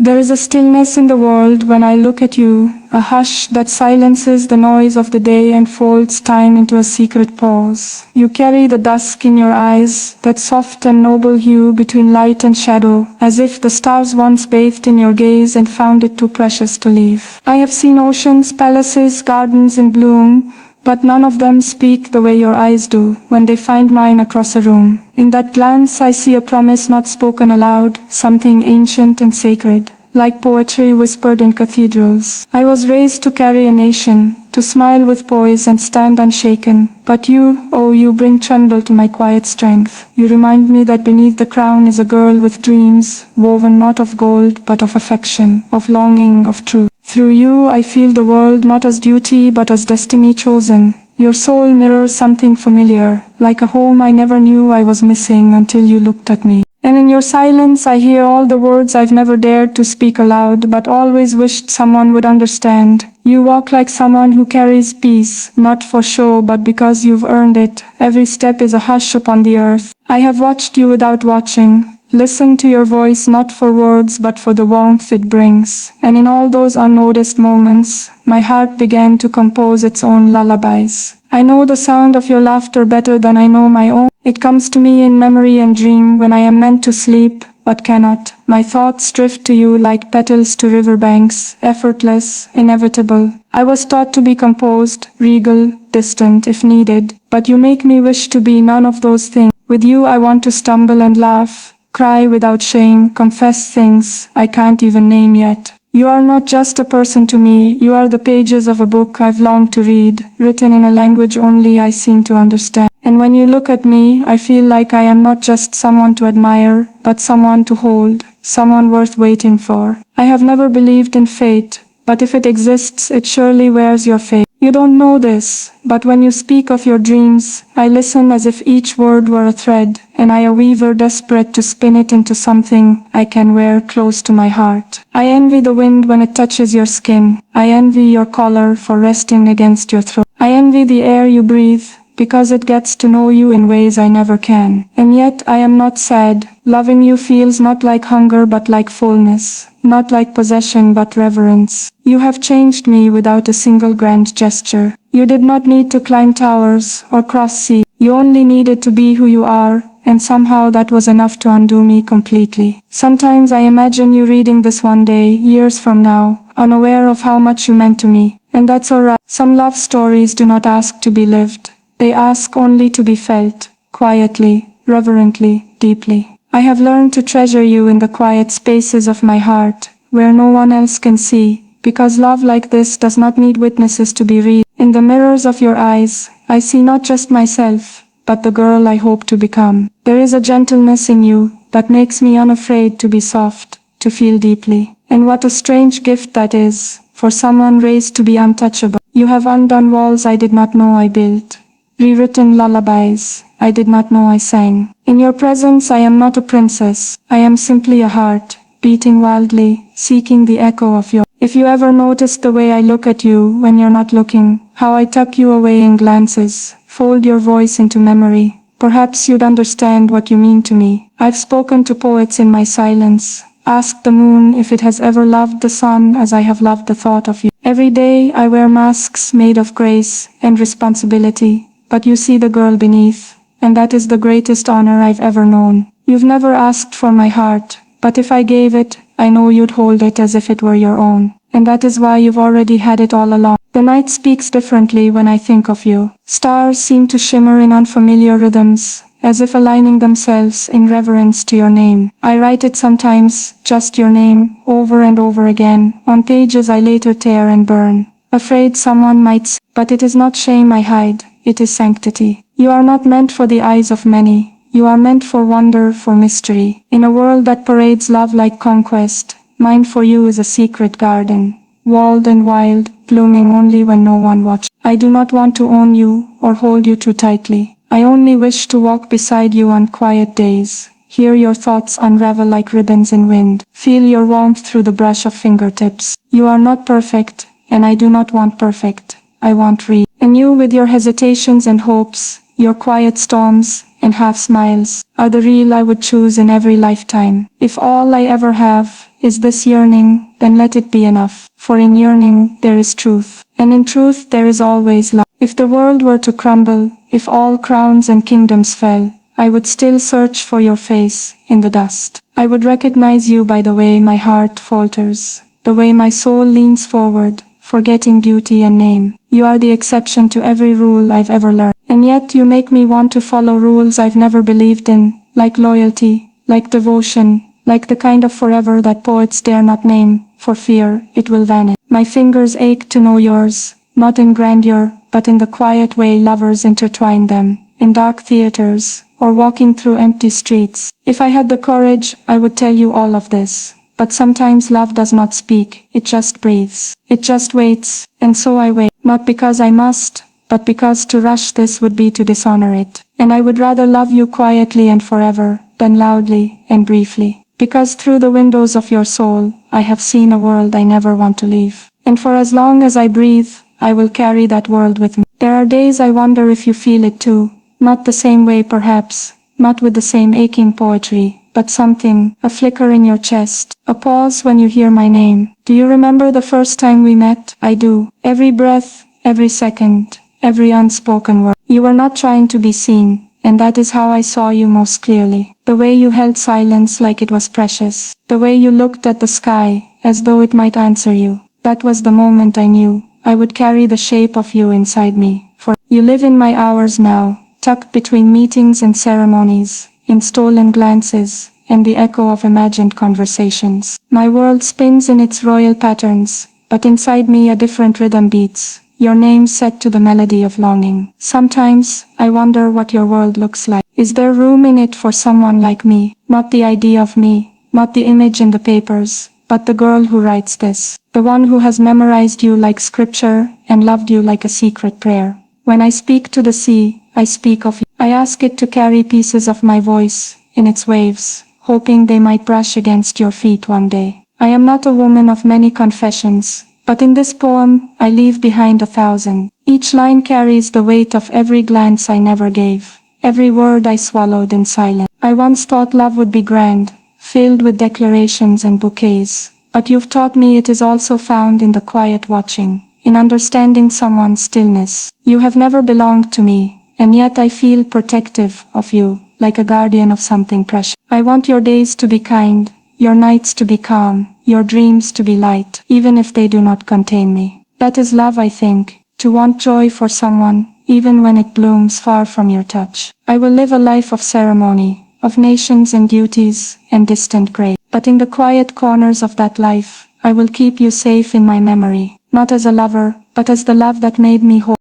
There is a stillness in the world when I look at you, a hush that silences the noise of the day and folds time into a secret pause. You carry the dusk in your eyes, that soft and noble hue between light and shadow, as if the stars once bathed in your gaze and found it too precious to leave. I have seen oceans, palaces, gardens in bloom, but none of them speak the way your eyes do when they find mine across a room. In that glance I see a promise not spoken aloud, something ancient and sacred, like poetry whispered in cathedrals. I was raised to carry a nation, to smile with poise and stand unshaken. But you, oh, you bring tremble to my quiet strength. You remind me that beneath the crown is a girl with dreams, woven not of gold but of affection, of longing, of truth. Through you I feel the world not as duty but as destiny chosen. Your soul mirrors something familiar, like a home I never knew I was missing until you looked at me. And in your silence I hear all the words I've never dared to speak aloud but always wished someone would understand. You walk like someone who carries peace, not for show but because you've earned it. Every step is a hush upon the earth. I have watched you without watching. Listen to your voice not for words but for the warmth it brings. And in all those unnoticed moments, my heart began to compose its own lullabies. I know the sound of your laughter better than I know my own. It comes to me in memory and dream when I am meant to sleep, but cannot. My thoughts drift to you like petals to riverbanks, effortless, inevitable. I was taught to be composed, regal, distant if needed, but you make me wish to be none of those things. With you I want to stumble and laugh, cry without shame, confess things I can't even name yet. You are not just a person to me, you are the pages of a book I've longed to read, written in a language only I seem to understand. And when you look at me, I feel like I am not just someone to admire, but someone to hold, someone worth waiting for. I have never believed in fate, but if it exists, it surely wears your face. You don't know this, but when you speak of your dreams, I listen as if each word were a thread, and I a weaver desperate to spin it into something I can wear close to my heart. I envy the wind when it touches your skin. I envy your collar for resting against your throat. I envy the air you breathe, because it gets to know you in ways I never can. And yet I am not sad. Loving you feels not like hunger but like fullness, not like possession but reverence. You have changed me without a single grand gesture. You did not need to climb towers or cross seas. You only needed to be who you are, and somehow that was enough to undo me completely. Sometimes I imagine you reading this one day, years from now, unaware of how much you meant to me. And that's alright. Some love stories do not ask to be lived. They ask only to be felt, quietly, reverently, deeply. I have learned to treasure you in the quiet spaces of my heart, where no one else can see, because love like this does not need witnesses to be read. In the mirrors of your eyes, I see not just myself, but the girl I hope to become. There is a gentleness in you that makes me unafraid to be soft, to feel deeply. And what a strange gift that is, for someone raised to be untouchable. You have undone walls I did not know I built, rewritten lullabies I did not know I sang. In your presence I am not a princess, I am simply a heart, beating wildly, seeking the echo of your. If you ever noticed the way I look at you when you're not looking, how I tuck you away in glances, fold your voice into memory, perhaps you'd understand what you mean to me. I've spoken to poets in my silence, asked the moon if it has ever loved the sun as I have loved the thought of you. Every day I wear masks made of grace and responsibility, but you see the girl beneath, and that is the greatest honor I've ever known. You've never asked for my heart, but if I gave it, I know you'd hold it as if it were your own. And that is why you've already had it all along. The night speaks differently when I think of you. Stars seem to shimmer in unfamiliar rhythms, as if aligning themselves in reverence to your name. I write it sometimes, just your name, over and over again, on pages I later tear and burn, afraid someone might see. But it is not shame I hide, it is sanctity. You are not meant for the eyes of many. You are meant for wonder, for mystery. In a world that parades love like conquest, mine for you is a secret garden, walled and wild, blooming only when no one watches. I do not want to own you, or hold you too tightly. I only wish to walk beside you on quiet days, hear your thoughts unravel like ribbons in wind, feel your warmth through the brush of fingertips. You are not perfect, and I do not want perfect. I want real. And you with your hesitations and hopes, your quiet storms, and half smiles, are the real I would choose in every lifetime. If all I ever have is this yearning, then let it be enough. For in yearning there is truth, and in truth there is always love. If the world were to crumble, if all crowns and kingdoms fell, I would still search for your face in the dust. I would recognize you by the way my heart falters, the way my soul leans forward, forgetting duty and name. You are the exception to every rule I've ever learned. And yet you make me want to follow rules I've never believed in, like loyalty, like devotion, like the kind of forever that poets dare not name, for fear it will vanish. My fingers ache to know yours, not in grandeur, but in the quiet way lovers intertwine them, in dark theaters, or walking through empty streets. If I had the courage, I would tell you all of this. But sometimes love does not speak, it just breathes. It just waits, and so I wait. Not because I must, but because to rush this would be to dishonor it. And I would rather love you quietly and forever, than loudly and briefly. Because through the windows of your soul, I have seen a world I never want to leave. And for as long as I breathe, I will carry that world with me. There are days I wonder if you feel it too. Not the same way perhaps, not with the same aching poetry, but something, a flicker in your chest, a pause when you hear my name. Do you remember the first time we met? I do. Every breath, every second, every unspoken word. You were not trying to be seen, and that is how I saw you most clearly. The way you held silence like it was precious. The way you looked at the sky, as though it might answer you. That was the moment I knew I would carry the shape of you inside me. For you live in my hours now, tucked between meetings and ceremonies, in stolen glances, and the echo of imagined conversations. My world spins in its royal patterns, but inside me a different rhythm beats, your name set to the melody of longing. Sometimes, I wonder what your world looks like. Is there room in it for someone like me? Not the idea of me, not the image in the papers, but the girl who writes this. The one who has memorized you like scripture, and loved you like a secret prayer. When I speak to the sea, I speak of you. I ask it to carry pieces of my voice in its waves, hoping they might brush against your feet one day. I am not a woman of many confessions, but in this poem, I leave behind 1,000. Each line carries the weight of every glance I never gave, every word I swallowed in silence. I once thought love would be grand, filled with declarations and bouquets, but you've taught me it is also found in the quiet watching, in understanding someone's stillness. You have never belonged to me, and yet I feel protective of you, like a guardian of something precious. I want your days to be kind, your nights to be calm, your dreams to be light, even if they do not contain me. That is love, I think, to want joy for someone, even when it blooms far from your touch. I will live a life of ceremony, of nations and duties, and distant grace. But in the quiet corners of that life, I will keep you safe in my memory, not as a lover, but as the love that made me whole.